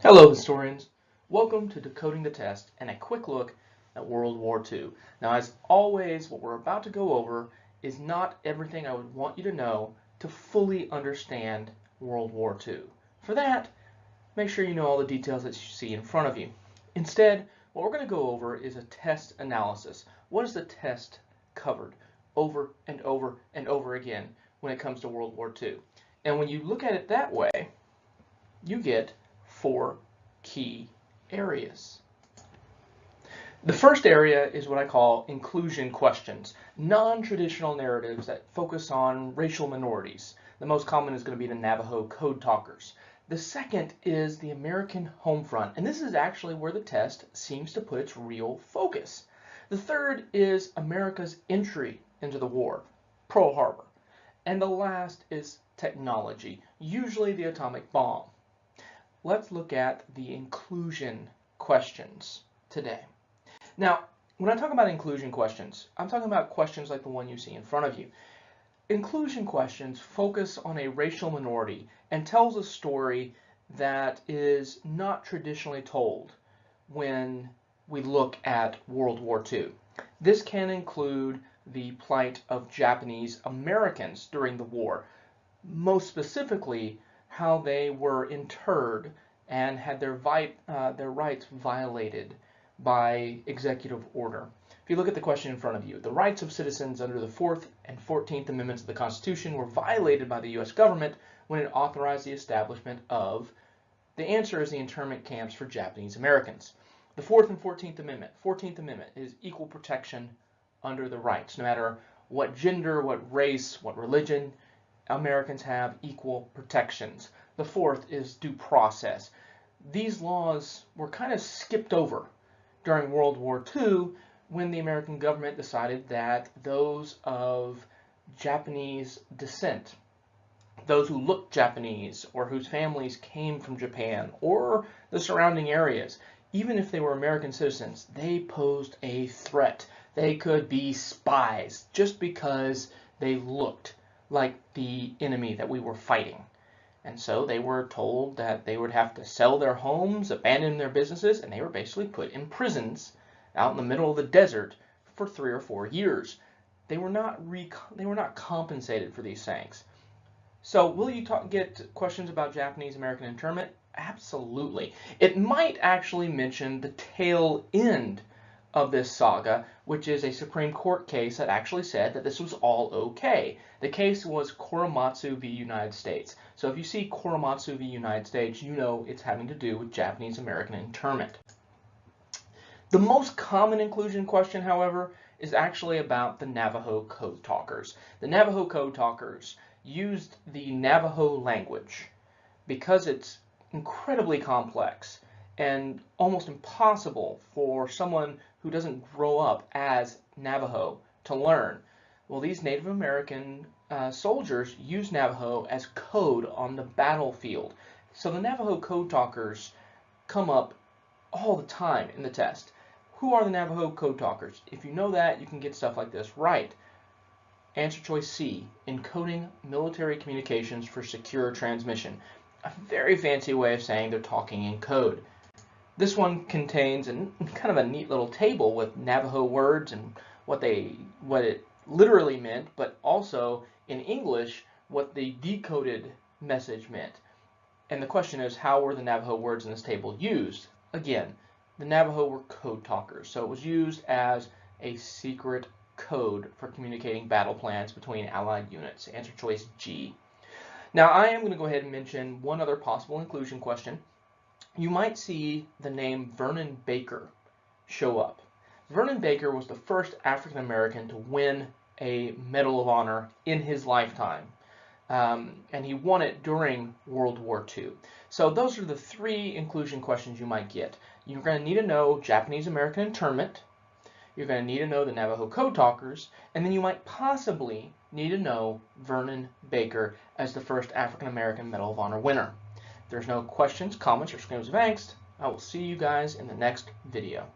Hello historians, welcome to Decoding the Test and a quick look at World War II. Now as always, what we're about to go over is not everything I would want you to know to fully understand World War II. For that, make sure you know all the details that you see in front of you. Instead, what we're going to go over is a test analysis. What is the test covered over and over and over again when it comes to World War II? And when you look at it that way, you get 4 key areas. The first area is what I call inclusion questions, non-traditional narratives that focus on racial minorities. The most common is going to be the Navajo code talkers. The second is the American home front, and this is actually where the test seems to put its real focus. The third is America's entry into the war, Pearl Harbor. And the last is technology, usually the atomic bomb. Let's look at the inclusion questions today. Now, when I talk about inclusion questions, I'm talking about questions like the one you see in front of you. Inclusion questions focus on a racial minority and tells a story that is not traditionally told when we look at World War II. This can include the plight of Japanese Americans during the war, most specifically how they were interred and had their rights violated by executive order. If you look at the question in front of you, the rights of citizens under the 4th and 14th Amendments of the Constitution were violated by the U.S. government when it authorized the establishment of, the answer is the internment camps for Japanese Americans. The 4th and 14th Amendment. 14th Amendment is equal protection under the rights, no matter what gender, what race, what religion. Americans have equal protections. The 4th is due process. These laws were kind of skipped over during World War II when the American government decided that those of Japanese descent, those who looked Japanese or whose families came from Japan or the surrounding areas, even if they were American citizens, they posed a threat. They could be spies just because they looked like the enemy that we were fighting. And so they were told that they would have to sell their homes, abandon their businesses, and they were basically put in prisons out in the middle of the desert for 3 or 4 years. They were not compensated for these things. So will you get questions about Japanese American internment? Absolutely. It might actually mention the tail end of this saga, which is a Supreme Court case that actually said that this was all okay. The case was Korematsu v. United States. So if you see Korematsu v. United States, you know it's having to do with Japanese American internment. The most common inclusion question, however, is actually about the Navajo code talkers. The Navajo code talkers used the Navajo language because it's incredibly complex and almost impossible for someone who doesn't grow up as Navajo to learn. Well, these Native American soldiers use Navajo as code on the battlefield. So the Navajo code talkers come up all the time in the test. Who are the Navajo code talkers? If you know that, you can get stuff like this right. Answer choice C, encoding military communications for secure transmission. A very fancy way of saying they're talking in code. This one contains kind of a neat little table with Navajo words and what it literally meant, but also in English what the decoded message meant. And the question is, how were the Navajo words in this table used? Again, the Navajo were code talkers, so it was used as a secret code for communicating battle plans between Allied units. Answer choice G. Now I am going to go ahead and mention one other possible inclusion question. You might see the name Vernon Baker show up. Vernon Baker was the first African American to win a Medal of Honor in his lifetime, and he won it during World War II. So those are the 3 inclusion questions you might get. You're going to need to know Japanese American internment, you're going to need to know the Navajo code talkers, and then you might possibly need to know Vernon Baker as the first African American Medal of Honor winner. If there's no questions, comments, or screams of angst, I will see you guys in the next video.